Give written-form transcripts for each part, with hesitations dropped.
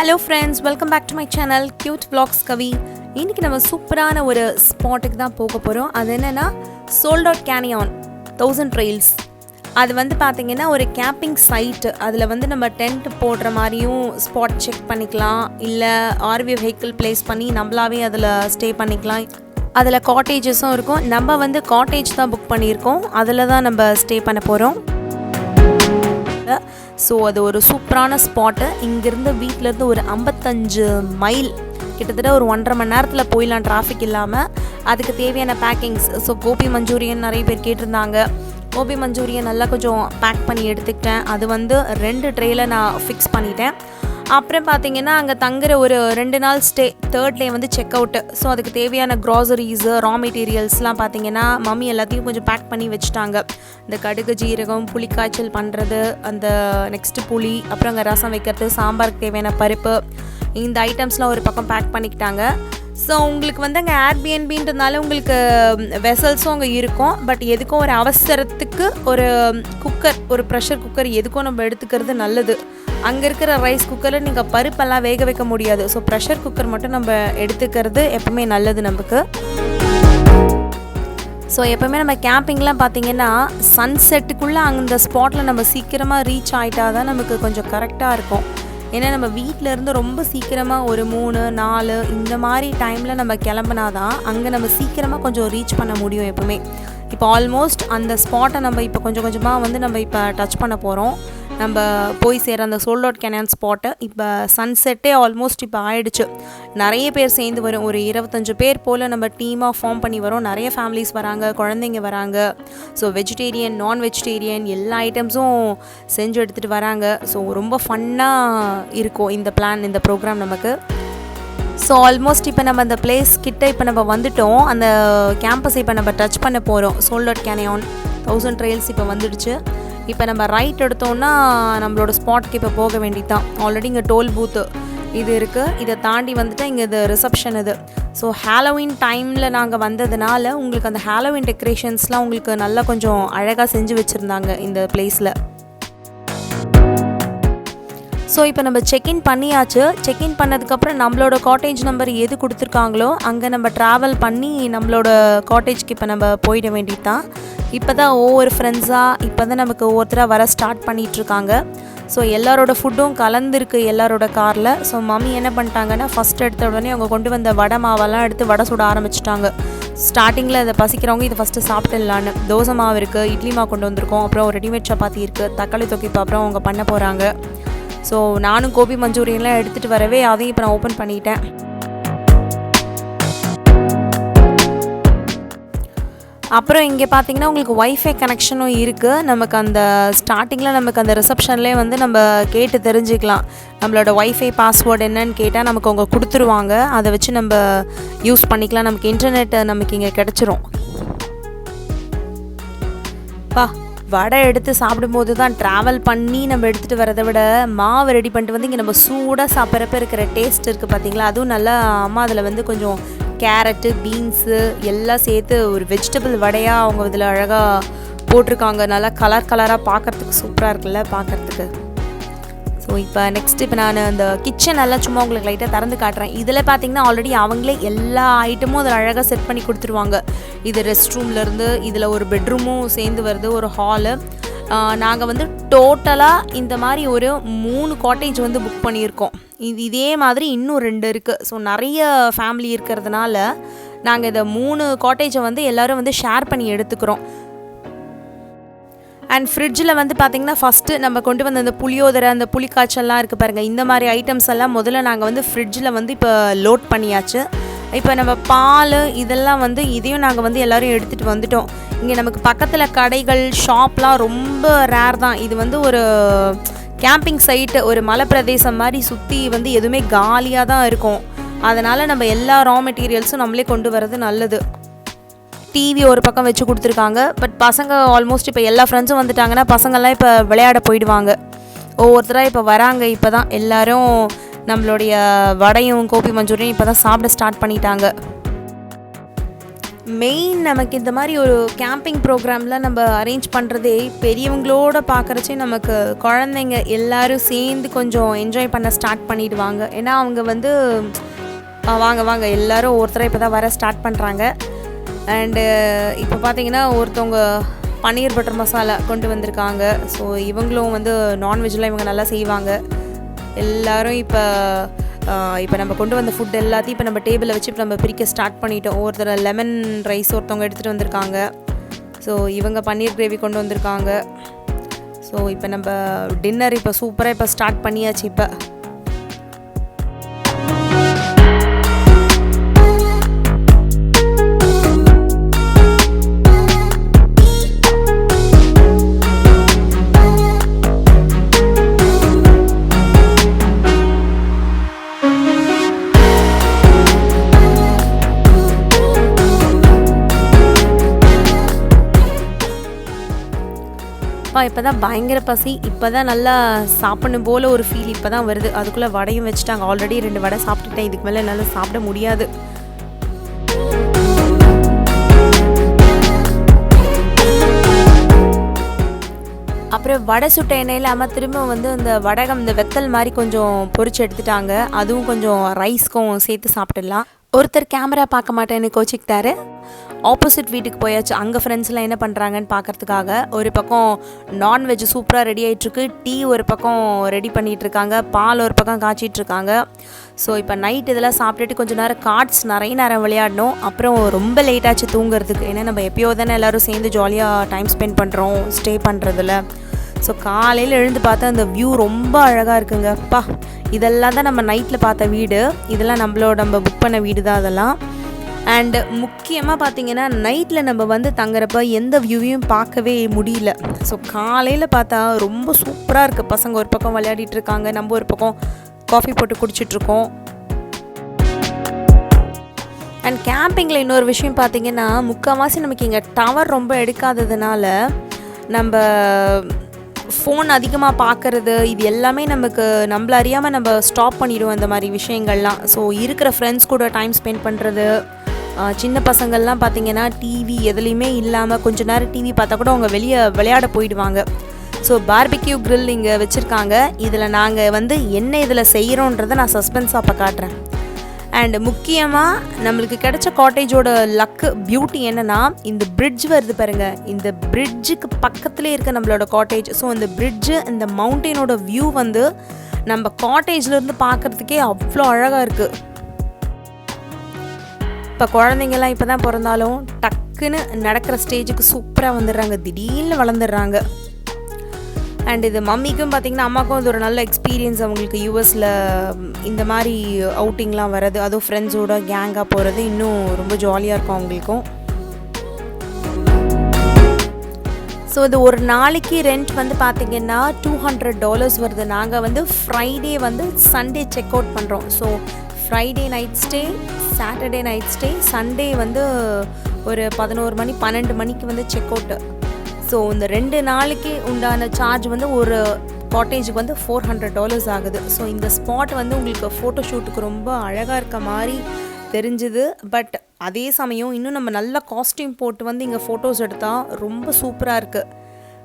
Hello friends, welcome back to my channel Cute Vlogs Kavi. இன்னைக்கு நம்ம சூப்பரான ஒரு ஸ்பாட்டுக்கு தான் போக போறோம். அது என்னன்னா Soledad Canyon 1000 trails. அது வந்து பாத்தீங்கன்னா ஒரு கேம்பிங் சைட். அதுல வந்து நம்ம டென்ட் போடுற மாதிரியும் ஸ்பாட் செக் பண்ணிக்கலாம். இல்ல RV வெஹிக்கிள் பிளேஸ் பண்ணி நம்மளாவே அதுல ஸ்டே பண்ணிக்கலாம். அதுல காட்டேஜஸும் இருக்கும். நம்ம வந்து காட்டேஜ் தான் புக் பண்ணியிருக்கோம். அதுல தான் நம்ம ஸ்டே பண்ண போறோம். ஸோ அது ஒரு சூப்பரான ஸ்பாட்டு. இங்கேருந்து வீட்டிலேருந்து ஒரு 55 மைல், கிட்டத்தட்ட ஒரு 1.5 மணி நேரத்தில் போயிடலாம் டிராஃபிக் இல்லாமல். அதுக்கு தேவையான பேக்கிங்ஸ், ஸோ கோபி மஞ்சூரியன் நிறைய பேர் கேட்டிருந்தாங்க. கோபி மஞ்சூரியன் நல்லா கொஞ்சம் பேக் பண்ணி எடுத்துக்கிட்டேன். அது வந்து 2 ட்ரேயில் நான் ஃபிக்ஸ் பண்ணிட்டேன். அப்புறம் பார்த்தீங்கன்னா அங்கே தங்குற ஒரு 2 நாள் ஸ்டே, 3rd டே வந்து செக் அவுட்டு. ஸோ அதுக்கு தேவையான க்ராசரிஸு, ரா மெட்டீரியல்ஸ்லாம் பார்த்தீங்கன்னா மம்மி எல்லாத்தையும் கொஞ்சம் பேக் பண்ணி வச்சுட்டாங்க. இந்த கடுகு, ஜீரகம், புளிக்காய்ச்சல் பண்ணுறது, அந்த நெக்ஸ்ட்டு புளி, அப்புறம் அங்கே ரசம் வைக்கிறது, சாம்பாருக்கு தேவையான பருப்பு, இந்த ஐட்டம்ஸ்லாம் ஒரு பக்கம் பேக் பண்ணிக்கிட்டாங்க. ஸோ உங்களுக்கு வந்து அங்கே ஏர்பிஎன்பின்றதுனால உங்களுக்கு வெசல்ஸும் அங்கே இருக்கும். பட் எதுக்கும் ஒரு அவசரத்துக்கு ஒரு குக்கர், ஒரு ப்ரெஷர் குக்கர் எதுக்கும் நம்ம எடுத்துக்கிறது நல்லது. அங்கே இருக்கிற ரைஸ் குக்கரில் நீங்கள் பருப்பெல்லாம் வேக வைக்க முடியாது. ஸோ ப்ரெஷர் குக்கர் மட்டும் நம்ம எடுத்துக்கிறது எப்பவுமே நல்லது நமக்கு. ஸோ எப்போவுமே நம்ம கேம்பிங்லாம் பார்த்திங்கன்னா சன்செட்டுக்குள்ளே அந்த ஸ்பாட்டில் நம்ம சீக்கிரமாக ரீச் ஆகிட்டா தான் நமக்கு கொஞ்சம் கரெக்டாக இருக்கும். ஏன்னா நம்ம வீட்டிலேருந்து ரொம்ப சீக்கிரமாக ஒரு 3-4 இந்த மாதிரி டைமில் நம்ம கிளம்புனா தான் அங்கே நம்ம சீக்கிரமாக கொஞ்சம் ரீச் பண்ண முடியும் எப்போவுமே. இப்போ ஆல்மோஸ்ட் அந்த ஸ்பாட்டை நம்ம இப்போ கொஞ்சம் கொஞ்சமாக வந்து நம்ம இப்போ டச் பண்ண போகிறோம். நம்ம போய் சேர அந்த Soledad Canyon ஸ்பாட்டு இப்போ சன்செட்டே ஆல்மோஸ்ட் இப்போ ஆயிடுச்சு. நிறைய பேர் சேர்ந்து வரும். ஒரு 25 பேர் போல் நம்ம டீமாக ஃபார்ம் பண்ணி வரோம். நிறைய ஃபேமிலிஸ் வராங்க, குழந்தைங்க வராங்க. ஸோ வெஜிடேரியன், நான் வெஜிடேரியன் எல்லா ஐட்டம்ஸும் செஞ்சு எடுத்துகிட்டு வராங்க. ஸோ ரொம்ப ஃபன்னாக இருக்கும் இந்த பிளான், இந்த ப்ரோக்ராம் நமக்கு. ஸோ ஆல்மோஸ்ட் இப்போ நம்ம அந்த பிளேஸ் கிட்ட இப்போ நம்ம வந்துட்டோம். அந்த கேம்பஸ் இப்போ நம்ம டச் பண்ண போகிறோம். Soledad Canyon 1000 trails இப்போ வந்துடுச்சு. இப்போ நம்ம ரைட் எடுத்தோன்னா நம்மளோட ஸ்பாட்க்கு இப்போ போக வேண்டியதான். ஆல்ரெடி இங்கே டோல் பூத்து இது இருக்குது. இதை தாண்டி வந்துட்டு இங்கே இது ரிசப்ஷன் இது. ஸோ ஹாலோவின் டைமில் நாங்கள் வந்ததுனால உங்களுக்கு அந்த ஹாலோவின் டெக்கரேஷன்ஸ்லாம் உங்களுக்கு நல்லா கொஞ்சம் அழகாக செஞ்சு வச்சுருந்தாங்க இந்த பிளேஸில். ஸோ இப்போ நம்ம செக்இன் பண்ணியாச்சு. செக்இன் பண்ணதுக்கப்புறம் நம்மளோட காட்டேஜ் நம்பர் எது கொடுத்துருக்காங்களோ அங்கே நம்ம ட்ராவல் பண்ணி நம்மளோட காட்டேஜ்க்கு இப்போ நம்ம போயிட வேண்டியது தான். இப்போ தான் ஒவ்வொரு ஃப்ரெண்ட்ஸாக இப்போ தான் நமக்கு ஒவ்வொருத்தராக வர ஸ்டார்ட் பண்ணிகிட்ருக்காங்க. ஸோ எல்லாரோட ஃபுட்டும் கலந்துருக்கு எல்லாரோட காரில். ஸோ மம்மி என்ன பண்ணிட்டாங்கன்னா ஃபஸ்ட் எடுத்த உடனே அவங்க கொண்டு வந்த வடை மாவெல்லாம் எடுத்து வடை சுட ஆரம்பிச்சிட்டாங்க. ஸ்டார்டிங்கில் அதை பசிக்கிறவங்க இதை ஃபஸ்ட்டு சாப்பிட்டுடலான்னு. தோசை மாவு இருக்குது, இட்லி மாவு கொண்டு வந்திருக்கோம், அப்புறம் ஒரு ரெடிமேட் சப்பாத்தி இருக்குது, தக்காளி தொக்கி அப்புறம் அவங்க பண்ண போகிறாங்க. ஸோ நானும் கோபி மஞ்சூரியன்லாம் எடுத்துகிட்டு வரவே அதையும் இப்போ நான் ஓப்பன் பண்ணிட்டேன். அப்புறம் இங்கே பார்த்தீங்கன்னா உங்களுக்கு ஒய்ஃபை கனெக்ஷனும் இருக்குது. நமக்கு அந்த ஸ்டார்டிங்கில் நமக்கு அந்த ரிசப்ஷன்லேயே வந்து நம்ம கேட்டு தெரிஞ்சுக்கலாம். நம்மளோட ஒய்ஃபை பாஸ்வேர்டு என்னன்னு கேட்டால் நமக்கு அவங்க கொடுத்துருவாங்க. அதை வச்சு நம்ம யூஸ் பண்ணிக்கலாம். நமக்கு இன்டர்நெட் நமக்கு இங்கே கிடச்சிரும். வடை எடுத்து சாப்பிடும்போது தான் ட்ராவல் பண்ணி நம்ம எடுத்துகிட்டு வரதை விட மாவு ரெடி பண்ணிட்டு வந்து இங்கே நம்ம சூடாக சாப்பிட்றப்ப இருக்கிற டேஸ்ட் இருக்குது பார்த்தீங்களா. அதுவும் நல்லா அம்மா அதில் வந்து கொஞ்சம் கேரட்டு, பீன்ஸு எல்லாம் சேர்த்து ஒரு வெஜிடபிள் வடையாக அவங்க இதில் அழகாக போட்டிருக்காங்க. நல்லா கலராக பார்க்குறதுக்கு சூப்பராக இருக்குல்ல பார்க்குறதுக்கு. ஸோ இப்போ நெக்ஸ்ட் இப்போ நான் அந்த கிச்சன் எல்லாம் சும்மா உங்களுக்கு லைட்டாக திறந்து காட்டுறேன். இதில் பார்த்தீங்கன்னா ஆல்ரெடி அவங்களே எல்லா ஐட்டமும் அதில் அழகாக செட் பண்ணி கொடுத்துருவாங்க. இது ரெஸ்ட் ரூம்லேருந்து இதில் ஒரு பெட்ரூமும் சேர்ந்து வருது, ஒரு ஹாலு. நாங்கள் வந்து டோட்டலாக இந்த மாதிரி ஒரு 3 காட்டேஜ் வந்து புக் பண்ணியிருக்கோம். இதே மாதிரி இன்னும் 2 இருக்குது. ஸோ நிறைய ஃபேமிலி இருக்கிறதுனால நாங்கள் இந்த 3 காட்டேஜை வந்து எல்லோரும் வந்து ஷேர் பண்ணி எடுத்துக்கிறோம். அண்ட் ஃப்ரிட்ஜில் வந்து பார்த்திங்கன்னா ஃபஸ்ட்டு நம்ம கொண்டு வந்த அந்த புளியோதரை, அந்த புளிக்காய்ச்சல்லாம் இருக்குது பாருங்கள். இந்த மாதிரி ஐட்டம்ஸ் எல்லாம் முதல்ல நாங்கள் வந்து ஃப்ரிட்ஜில் வந்து இப்போ லோட் பண்ணியாச்சு. இப்போ நம்ம பால் இதெல்லாம் வந்து இதையும் நாங்கள் வந்து எல்லோரும் எடுத்துகிட்டு வந்துட்டோம். இங்கே நமக்கு பக்கத்தில் கடைகள், ஷாப்லாம் ரொம்ப ரேர் தான். இது வந்து ஒரு கேம்பிங் சைட்டு, ஒரு மலை பிரதேசம் மாதிரி சுற்றி வந்து எதுவுமே காலியாக தான் இருக்கும். அதனால் நம்ம எல்லா ரா மெட்டீரியல்ஸும் நம்மளே கொண்டு வரது நல்லது. டிவி ஒரு பக்கம் வச்சு கொடுத்துருக்காங்க. பட் பசங்க ஆல்மோஸ்ட் இப்போ எல்லா ஃப்ரெண்ட்ஸும் வந்துட்டாங்கன்னா பசங்கள்லாம் இப்போ விளையாட போயிடுவாங்க. ஒவ்வொருத்தராக இப்போ வராங்க. இப்போ தான் எல்லோரும் நம்மளுடைய வடையும் கோபி மஞ்சூரியன் இப்போ தான் சாப்பிட ஸ்டார்ட் பண்ணிட்டாங்க. மெயின் நமக்கு இந்த மாதிரி ஒரு கேம்பிங் ப்ரோக்ராமில் நம்ம அரேஞ்ச் பண்ணுறதே பெரியவங்களோட பார்க்குறச்சே நமக்கு குழந்தைங்க எல்லோரும் சேர்ந்து கொஞ்சம் என்ஜாய் பண்ண ஸ்டார்ட் பண்ணிடுவாங்க. ஏன்னா அவங்க வந்து வாங்க வாங்க எல்லோரும் ஒருத்தரை இப்போ தான் வர ஸ்டார்ட் பண்ணுறாங்க. அண்டு இப்போ பார்த்திங்கன்னா ஒருத்தவங்க பன்னீர் பட்டர் மசாலா கொண்டு வந்திருக்காங்க. ஸோ இவங்களும் வந்து நான்வெஜ்லாம் இவங்க நல்லா செய்வாங்க. எல்லோரும் இப்போ நம்ம கொண்டு வந்த ஃபுட் எல்லாத்தையும் இப்போ நம்ம டேபிளில் வச்சு இப்போ நம்ம பிரிக்க ஸ்டார்ட் பண்ணிட்டோம். ஒருத்தர் லெமன் ரைஸ் ஒருத்தவங்க எடுத்துகிட்டு வந்திருக்காங்க. ஸோ இவங்க பன்னீர் கிரேவி கொண்டு வந்திருக்காங்க. ஸோ இப்போ நம்ம டின்னர் இப்போ சூப்பராக இப்போ ஸ்டார்ட் பண்ணியாச்சு. இப்போ இப்போ தான் பயங்கர பசி, இப்போ தான் நல்லா சாப்பிடணும் போல் ஒரு ஃபீல் இப்போ தான் வருது. அதுக்குள்ளே வடையும் வச்சுட்டாங்க. ஆல்ரெடி 2 வடை சாப்பிட்டுட்டேன். இதுக்கு மேலே என்னால் சாப்பிட முடியாது. அப்புறம் வடை சுட்ட எண்ணெயில் அம்மா திரும்ப வந்து இந்த வடகம் இந்த வெத்தல் மாதிரி கொஞ்சம் பொரிச்சு எடுத்துட்டாங்க. அதுவும் கொஞ்சம் ரைஸ்க்கும் சேர்த்து சாப்பிட்டுடலாம். ஒருத்தர் கேமரா பார்க்க மாட்டேன்னு கோச்சிக்கிட்டாரு. ஆப்போசிட் வீட்டுக்கு போயாச்சு. அங்கே ஃப்ரெண்ட்ஸ்லாம் என்ன பண்ணுறாங்கன்னு பார்க்குறதுக்காக. ஒரு பக்கம் நான்வெஜ் சூப்பராக ரெடி ஆகிட்டுருக்கு. டீ ஒரு பக்கம் ரெடி பண்ணிகிட்ருக்காங்க. பால் ஒரு பக்கம் காய்ச்சிட்ருக்காங்க. ஸோ இப்போ நைட் இதெல்லாம் சாப்பிட்டுட்டு கொஞ்சம் நேரம் கார்ட்ஸ் நிறைய நேரம் விளையாடணும். அப்புறம் ரொம்ப லேட்டாச்சு தூங்குறதுக்கு. ஏன்னா நம்ம எப்போயோ தானே எல்லோரும் சேர்ந்து ஜாலியாக டைம் ஸ்பெண்ட் பண்ணுறோம் ஸ்டே பண்ணுறதுல. ஸோ காலையில் எழுந்து பார்த்தா அந்த வியூ ரொம்ப அழகாக இருக்குங்க. அப்பா, இதெல்லாம் தான் நம்ம நைட்டில் பார்த்த வீடு. இதெல்லாம் நம்ம புக் பண்ண வீடு தான் அதெல்லாம். அண்டு முக்கியமாக பார்த்திங்கன்னா நைட்டில் நம்ம வந்து தங்குறப்ப எந்த வியூவையும் பார்க்கவே முடியல. ஸோ காலையில் பார்த்தா ரொம்ப சூப்பராக இருக்குது. பசங்க ஒரு பக்கம் விளையாடிட்டுருக்காங்க, நம்ம ஒரு பக்கம் காஃபி போட்டு குடிச்சிட்ருக்கோம். அண்ட் கேம்பிங்கில் இன்னொரு விஷயம் பார்த்திங்கன்னா முக்கால்வாசி நமக்கு இங்கே டவர் ரொம்ப எடுக்காததுனால நம்ம ஃபோன் அதிகமாக பார்க்குறது இது எல்லாமே நம்மள அறியாமல் நம்ம ஸ்டாப் பண்ணிடுவோம் இந்த மாதிரி விஷயங்கள்லாம். ஸோ இருக்கிற ஃப்ரெண்ட்ஸ் கூட டைம் ஸ்பெண்ட் பண்ணுறது. சின்ன பசங்கள்லாம் பார்த்திங்கன்னா டிவி எதுலேயுமே இல்லாமல் கொஞ்சம் நேரம் டிவி பார்த்தா கூட அவங்க வெளியே விளையாட போயிடுவாங்க. ஸோ பார்பிக்யூ கிரில் இங்கே வச்சுருக்காங்க. இதில் நாங்கள் வந்து என்ன இதில் செய்கிறோன்றதை நான் சஸ்பென்ஸாக அப்போ காட்டுறேன். அண்ட் முக்கியமாக நம்மளுக்கு கிடைச்ச காட்டேஜோட லக்கு பியூட்டி என்னென்னா இந்த பிரிட்ஜ் வருது பாருங்கள். இந்த பிரிட்ஜுக்கு பக்கத்துலேயே இருக்க நம்மளோட காட்டேஜ். ஸோ இந்த பிரிட்ஜு இந்த மவுண்டெயினோட வியூ வந்து நம்ம காட்டேஜ்லேருந்து பார்க்குறதுக்கே அவ்வளோ அழகாக இருக்குது. இப்போ குழந்தைங்கள்லாம் இப்போ தான் பிறந்தாலும் டக்குன்னு நடக்கிற ஸ்டேஜுக்கு சூப்பராக வந்துடுறாங்க, திடீர்னு வளர்ந்துடுறாங்க. அண்ட் இது மம்மிக்கும் பார்த்திங்கன்னா அம்மாவுக்கும் அது ஒரு நல்ல எக்ஸ்பீரியன்ஸ். அவங்களுக்கு யூஎஸில் இந்த மாதிரி அவுட்டிங்லாம் வர்றது, அதுவும் ஃப்ரெண்ட்ஸோட கேங்காக போகிறது இன்னும் ரொம்ப ஜாலியாக இருக்கும் அவங்களுக்கும். ஸோ இது ஒரு நாளைக்கு ரெண்ட் வந்து பார்த்திங்கன்னா $200 வருது. நாங்கள் வந்து ஃப்ரைடே வந்து சண்டே செக் அவுட் பண்ணுறோம். So Friday night stay, Saturday night stay, Sunday வந்து ஒரு 11 மணி 12 மணிக்கு வந்து செக் அவுட்டு. ஸோ இந்த 2 நாளைக்கு உண்டான சார்ஜ் வந்து ஒரு காட்டேஜுக்கு வந்து $400 ஆகுது. ஸோ இந்த ஸ்பாட் வந்து உங்களுக்கு ஃபோட்டோ ஷூட்டுக்கு ரொம்ப அழகாக இருக்க மாதிரி தெரிஞ்சுது. பட் அதே சமயம் இன்னும் நம்ம நல்ல காஸ்டியூம் போட்டு வந்து இங்கே ஃபோட்டோஸ் எடுத்தால் ரொம்ப சூப்பராக இருக்குது.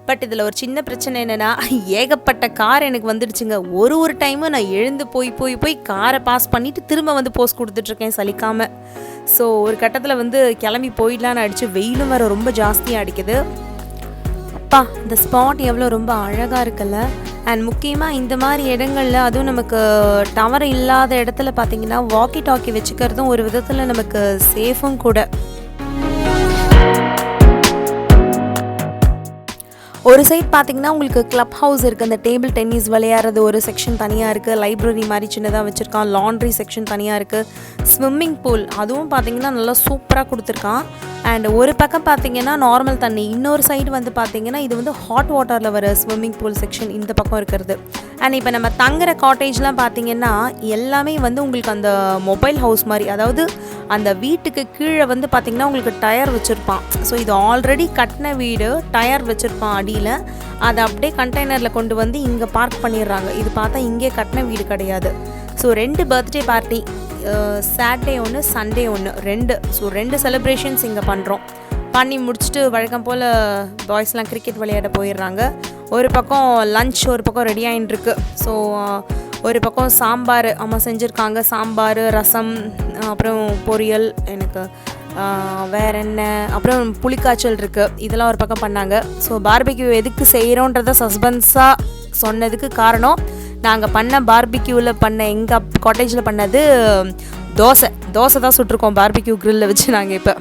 பட் இதில் ஒரு சின்ன பிரச்சனை என்னென்னா ஏகப்பட்ட கார் எனக்கு வந்துடுச்சுங்க. ஒரு டைமும் நான் எழுந்து போய் காரை பாஸ் பண்ணிவிட்டு திரும்ப வந்து போஸ்ட் கொடுத்துட்ருக்கேன் சலிக்காமல். ஸோ ஒரு கட்டத்தில் வந்து கிளம்பி போயிடலான்னு அடிச்சு, வெயிலும் வேறு ரொம்ப ஜாஸ்தியாக அடிக்குது. அப்பா, இந்த ஸ்பாட் எவ்வளோ ரொம்ப அழகாக இருக்குல்ல. அண்ட் முக்கியமாக இந்த மாதிரி இடங்களில், அதுவும் நமக்கு டவர் இல்லாத இடத்துல பார்த்திங்கன்னா வாக்கி டாக்கி வச்சுக்கிறதும் ஒரு விதத்தில் நமக்கு சேஃபும் கூட. ஒரு சைட் பார்த்திங்கன்னா உங்களுக்கு கிளப் ஹவுஸ் இருக்குது. அந்த டேபிள் டென்னிஸ் விளையாடுறது ஒரு செக்ஷன் தனியாக இருக்குது. லைப்ரரி மாதிரி சின்னதாக வச்சுருக்கான். லாண்ட்ரி செக்ஷன் தனியாக இருக்குது. ஸ்விம்மிங் பூல் அதுவும் பார்த்திங்கன்னா நல்லா சூப்பராக கொடுத்துருக்கான். அண்ட் ஒரு பக்கம் பார்த்திங்கன்னா நார்மல் தண்ணி, இன்னொரு சைடு வந்து பார்த்திங்கன்னா இது வந்து ஹாட் வாட்டரில் வர ஸ்விம்மிங் பூல் செக்ஷன் இந்த பக்கம் இருக்கிறது. அண்ட் இப்போ நம்ம தங்குற காட்டேஜ்லாம் பார்த்திங்கன்னா எல்லாமே வந்து உங்களுக்கு அந்த மொபைல் ஹவுஸ் மாதிரி, அதாவது அந்த வீட்டுக்கு கீழே வந்து பார்த்திங்கன்னா உங்களுக்கு டயர் வச்சுருப்பான். ஸோ இது ஆல்ரெடி கட்டின வீடு, டயர் வச்சுருப்பான் அடியில். அதை அப்படியே கண்டெய்னரில் கொண்டு வந்து இங்கே பார்க் பண்ணிடுறாங்க. இது பார்த்தா இங்கே கட்டின வீடு கிடையாது. ஸோ 2 பர்த்டே பார்ட்டி சாட்டர்டே ஒன்று சண்டே ஒன்று 2. ஸோ 2 செலிப்ரேஷன்ஸ் இங்கே பண்ணுறோம். பண்ணி முடிச்சுட்டு வழக்கம் போல் பாய்ஸ்லாம் கிரிக்கெட் விளையாட போயிடுறாங்க. ஒரு பக்கம் லன்ச் ஒரு பக்கம் ரெடி ஆகிட்டுருக்கு. ஸோ ஒரு பக்கம் சாம்பார் அம்மா செஞ்சுருக்காங்க. சாம்பார், ரசம், அப்புறம் பொரியல், எனக்கு வேறு என்ன, அப்புறம் புளிக்காய்ச்சல் இருக்குது. இதெல்லாம் ஒரு பக்கம் பண்ணாங்க. ஸோ பார்பிக்யூ எதுக்கு செய்கிறோன்றத சஸ்பென்ஸாக சொன்னதுக்கு காரணம், நாங்கள் பண்ண பார்பிக்யூவில் பண்ண எங்கள் காட்டேஜில் பண்ணது தோசை தான் சுட்டிருக்கோம் பார்பிக்யூ க்ரில்லில் வச்சு நாங்கள் இப்போ.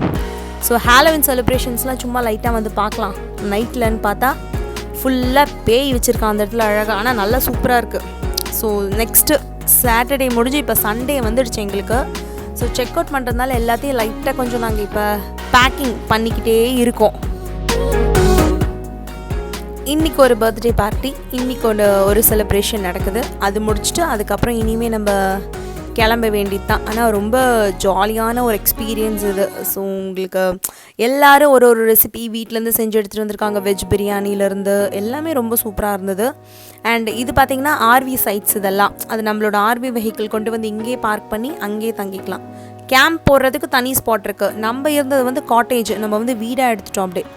ஸோ ஹாலோவின் செலிப்ரேஷன்ஸ்லாம் சும்மா லைட்டாக வந்து பார்க்கலாம். நைட்லன்னு பார்த்தா ஃபுல்லாக பேய் வச்சுருக்கான் அந்த இடத்துல அழகாக. ஆனால் நல்லா சூப்பராக இருக்குது. ஸோ நெக்ஸ்ட்டு சாட்டர்டே முடிஞ்சு இப்போ சண்டே வந்துடுச்சு எங்களுக்கு. ஸோ செக் அவுட் பண்ணுறதுனால எல்லாத்தையும் லைட்டாக கொஞ்சம் நாங்கள் இப்போ பேக்கிங் பண்ணிக்கிட்டே இருக்கோம். இன்றைக்கி ஒரு பர்த்டே பார்ட்டி, இன்றைக்கி ஒரு செலிப்ரேஷன் நடக்குது. அது முடிச்சுட்டு அதுக்கப்புறம் இனிமேல் நம்ம கிளம்ப வேண்டியது தான். ஆனால் ரொம்ப ஜாலியான ஒரு எக்ஸ்பீரியன்ஸ் இது. ஸோ உங்களுக்கு எல்லோரும் ஒரு ரெசிபி வீட்டிலேருந்து செஞ்சு எடுத்துகிட்டு வந்திருக்காங்க. வெஜ் பிரியாணிலேருந்து எல்லாமே ரொம்ப சூப்பராக இருந்தது. அண்ட் இது பார்த்திங்கன்னா ஆர்வி சைட்ஸ் இதெல்லாம். அது நம்மளோட ஆர்வி வெஹிக்கிள் கொண்டு வந்து இங்கேயே பார்க் பண்ணி அங்கேயே தங்கிக்கலாம். கேம்ப் போடுறதுக்கு தனி ஸ்பாட் இருக்குது. நம்ம இருந்தது வந்து காட்டேஜ், நம்ம வந்து வீடாக எடுத்துட்டோம் அப்படியே.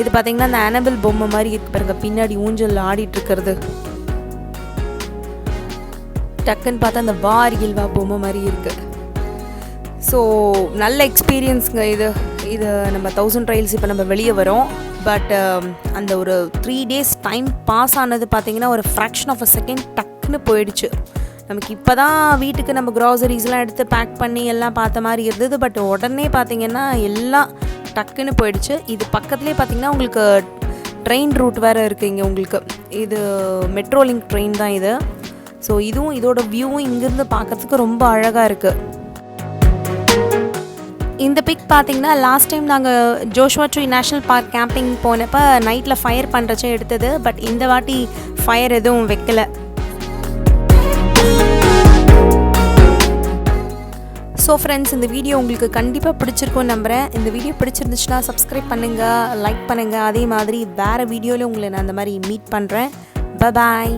இது பார்த்திங்கன்னா அந்த அனபிள் பொம்மை மாதிரி இருக்குது பாருங்க, பின்னாடி ஊஞ்சல் ஆடிட்டுருக்கிறது. டக்குன்னு பார்த்தா அந்த வாரியில்வா பொம்மை மாதிரி இருக்குது. ஸோ நல்ல எக்ஸ்பீரியன்ஸுங்க இது நம்ம 1000 ட்ரைல்ஸ் இப்போ நம்ம வெளியே வரோம். பட் அந்த ஒரு 3 days டைம் பாஸ் ஆனது பார்த்திங்கன்னா ஒரு ஃப்ராக்ஷன் ஆஃப் அ செகண்ட் டக்குன்னு போயிடுச்சு. நமக்கு இப்போ தான் வீட்டுக்கு நம்ம க்ராசரிஸ்லாம் எடுத்து பேக் பண்ணி எல்லாம் பார்த்த மாதிரி இருந்தது. பட் உடனே பார்த்திங்கன்னா எல்லாம் டக்குன்னு போயிடுச்சு. இது பக்கத்துலேயே பார்த்திங்கன்னா உங்களுக்கு ட்ரெயின் ரூட் வேறு இருக்குது இங்கே உங்களுக்கு. இது மெட்ரோ லிங்க் ட்ரெயின் தான் இது. ஸோ இதுவும் இதோட வியூவும் இங்கேருந்து பார்க்கறதுக்கு ரொம்ப அழகாக இருக்குது. இந்த பிக் பார்த்திங்கன்னா லாஸ்ட் டைம் நாங்கள் Joshua tree national park camping போனப்போ நைட்டில் ஃபயர் பண்ணுறச்சே எடுத்தது. பட் இந்த வாட்டி ஃபயர் எதுவும் வைக்கலை. ஸோ ஃப்ரெண்ட்ஸ், இந்த வீடியோ உங்களுக்கு கண்டிப்பாக பிடிச்சிருக்கும்னு நம்புகிறேன். இந்த வீடியோ பிடிச்சிருந்துச்சுன்னா சப்ஸ்கிரைப் பண்ணுங்கள், லைக் பண்ணுங்கள். அதே மாதிரி வேறு வீடியோவில் உங்களை நான் அந்த மாதிரி மீட் பண்ணுறேன். பாய்.